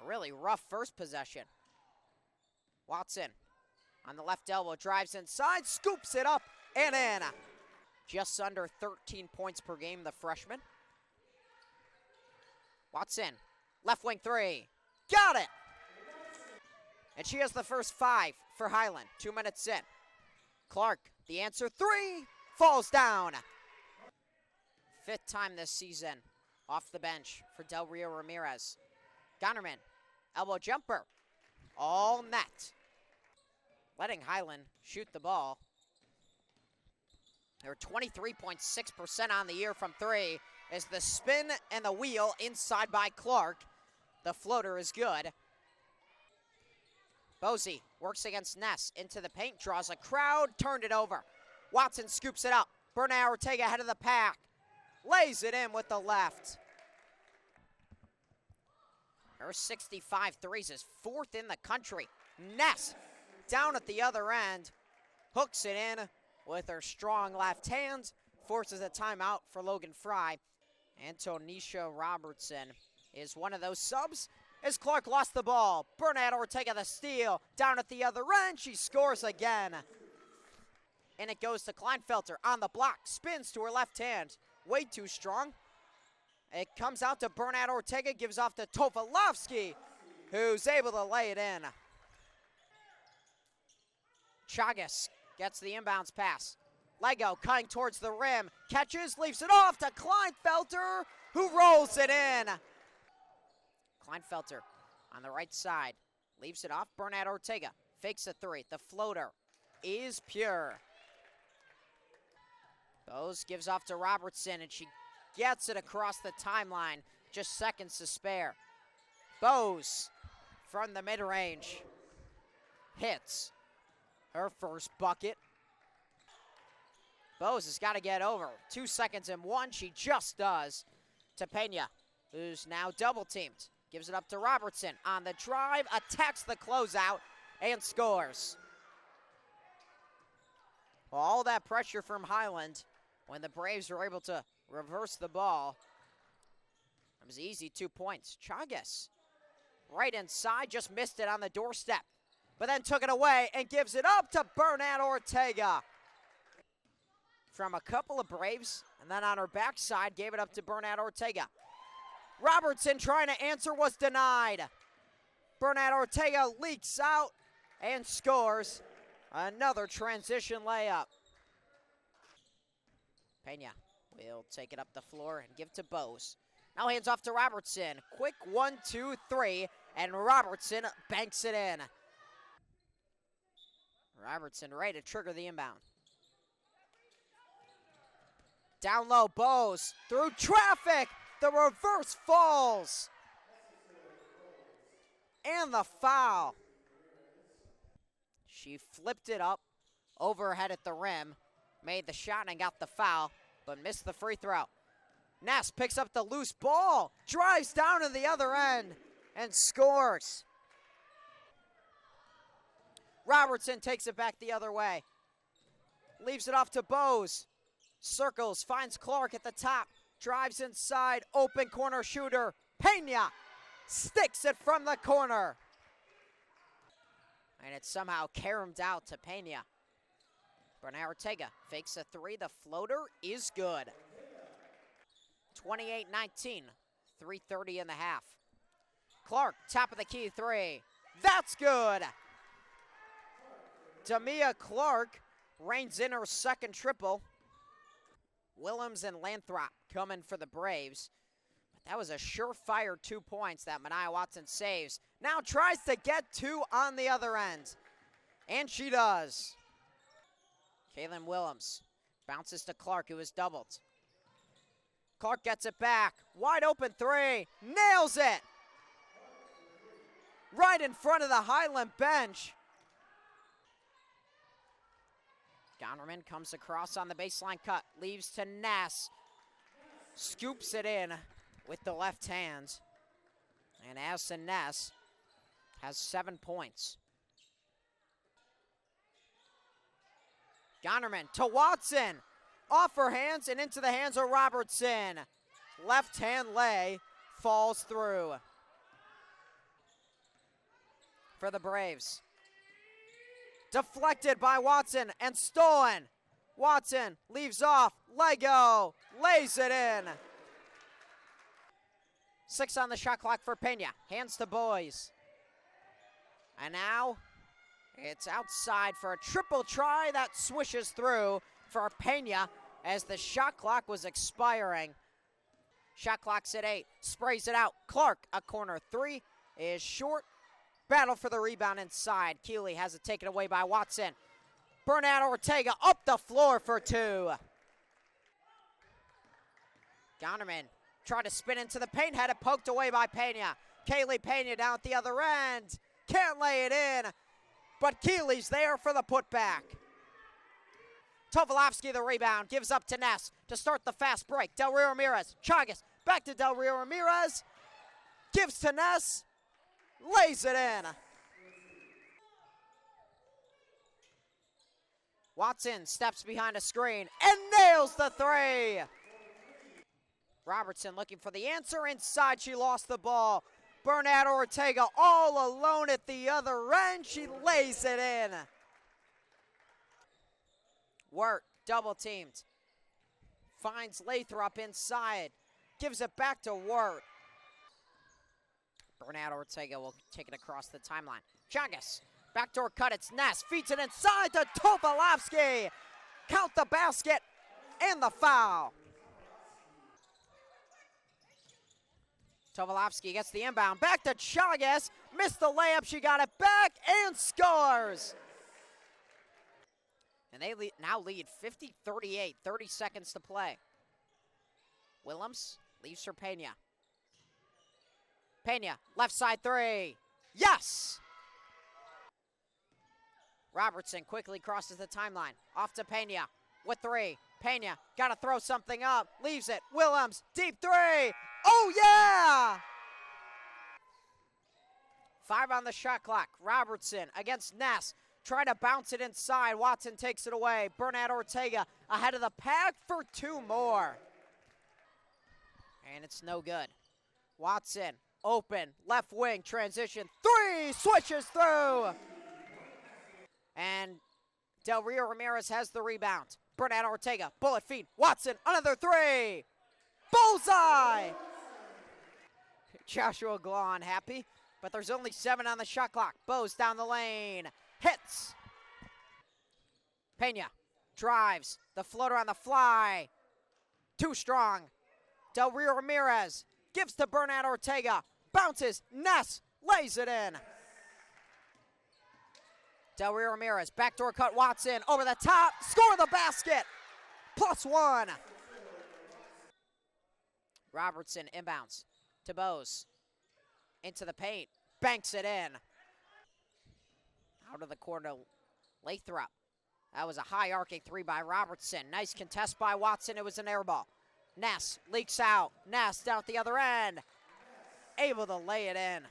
A really rough first possession. Watson on the left elbow, drives inside, scoops it up and in. Just under 13 points per game, the freshman. Watson, left wing three, got it! And she has the first 5 for Highland, 2 minutes in. Clark, the answer three, falls down. 5th time this season off the bench for Del Rio Ramirez. Gonnerman, elbow jumper, all net. Letting Highland shoot the ball. They're 23.6% on the year from 3 as the spin and the wheel inside by Clark. The floater is good. Bosey works against Ness into the paint, draws a crowd, turned it over. Watson scoops it up. Bernal Ortega ahead of the pack. Lays it in with the left. Her 65 threes is 4th in the country. Ness down at the other end. Hooks it in with her strong left hand. Forces a timeout for Logan Fry. Antonisha Robertson is one of those subs as Clark lost the ball. Bernadette Ortega the steal. Down at the other end, she scores again. And it goes to Kleinfelter on the block. Spins to her left hand. Way too strong. It comes out to Bernadette Ortega, gives off to Tofolowski, who's able to lay it in. Chagas gets the inbounds pass. Lego cutting towards the rim. Catches, leaves it off to Kleinfelter, who rolls it in. Kleinfelter on the right side. Leaves it off. Bernadette Ortega fakes a three. The floater is pure. Bose gives off to Robertson, and she gets it across the timeline. Just seconds to spare. Bose from the mid-range hits her first bucket. Bose has got to get over. 2 seconds and 1. She just does. To Pena, who's now double-teamed. Gives it up to Robertson on the drive. Attacks the closeout and scores. Well, all that pressure from Highland when the Braves were able to reverse the ball. It was easy, 2 points. Chagas right inside, just missed it on the doorstep, but then took it away and gives it up to Bernadette Ortega. From a couple of Braves, and then on her backside, gave it up to Bernadette Ortega. Robertson trying to answer, was denied. Bernadette Ortega leaks out and scores another transition layup. Pena will take it up the floor and give to Bose. Now hands off to Robertson. Quick 1, 2, 3, and Robertson banks it in. Robertson ready to trigger the inbound. Down low, Bose through traffic. The reverse falls. And the foul. She flipped it up overhead at the rim. Made the shot and got the foul, but missed the free throw. Ness picks up the loose ball, drives down to the other end, and scores. Robertson takes it back the other way. Leaves it off to Bose. Circles, finds Clark at the top. Drives inside, open corner shooter. Pena sticks it from the corner. And it's somehow caromed out to Pena. Bernadette Ortega fakes a three. The floater is good. 28-19, 3:30 in the half. Clark, top of the key three. That's good. Damia Clark reigns in her second triple. Willems and Lathrop coming for the Braves. But that was a surefire 2 points that Mania Watson saves. Now tries to get 2 on the other end. And she does. Kaylin Willems bounces to Clark, who is doubled. Clark gets it back. Wide open three. Nails it. Right in front of the Highland bench. Gonnerman comes across on the baseline cut. Leaves to Ness. Scoops it in with the left hand. And Addison Ness has 7 points. Gonnerman to Watson. Off her hands and into the hands of Robertson. Left hand lay falls through. for the Braves. Deflected by Watson and stolen. Watson leaves off. Lego lays it in. 6 on the shot clock for Pena. Hands to Boys. And now it's outside for a triple try that swishes through for Pena as the shot clock was expiring. Shot clock's at 8. Sprays it out. Clark, a corner 3, is short. Battle for the rebound inside. Keeley has it taken away by Watson. Bernat Ortega up the floor for 2. Gonnerman tried to spin into the paint, had it poked away by Pena. Kaylee Pena down at the other end. Can't lay it in, but Keeley's there for the putback. Tovolofsky the rebound, gives up to Ness to start the fast break. Del Rio Ramirez, Chagas, back to Del Rio Ramirez. Gives to Ness, lays it in. Watson steps behind a screen and nails the 3. Robertson looking for the answer. Inside, she lost the ball. Bernat Ortega all alone at the other end. She lays it in. Wirt, double teamed. Finds Lathrop inside. Gives it back to Wirt. Bernat Ortega will take it across the timeline. Chagas, backdoor cut, it's Ness. Feeds it inside to Tovolofsky. Count the basket and the foul. Tovolofsky gets the inbound. Back to Chagas. Missed the layup. She got it back and scores. And they now lead 50-38. 30 seconds to play. Willems leaves for Pena. Pena, left side 3. Yes! Robertson quickly crosses the timeline. Off to Pena with 3. Pena, got to throw something up. Leaves it. Willems, deep 3. Oh, yeah! 5 on the shot clock. Robertson against Ness. Trying to bounce it inside. Watson takes it away. Bernat Ortega ahead of the pack for 2 more. And it's no good. Watson, open, left wing, transition. 3, switches through. And Del Rio Ramirez has the rebound. Bernat Ortega, bullet feed. Watson, another 3. Bullseye! Joshua Glaw unhappy, but there's only 7 on the shot clock. Bose down the lane. Hits. Pena drives. The floater on the fly. Too strong. Del Rio Ramirez gives to Bernat Ortega. Bounces. Ness lays it in. Del Rio Ramirez, backdoor cut Watson, over the top, score the basket, +1. Robertson inbounds to Bose, into the paint, banks it in. Out of the corner, Lathrop. That was a high arcing 3 by Robertson. Nice contest by Watson, it was an air ball. Ness leaks out, Ness down at the other end, able to lay it in.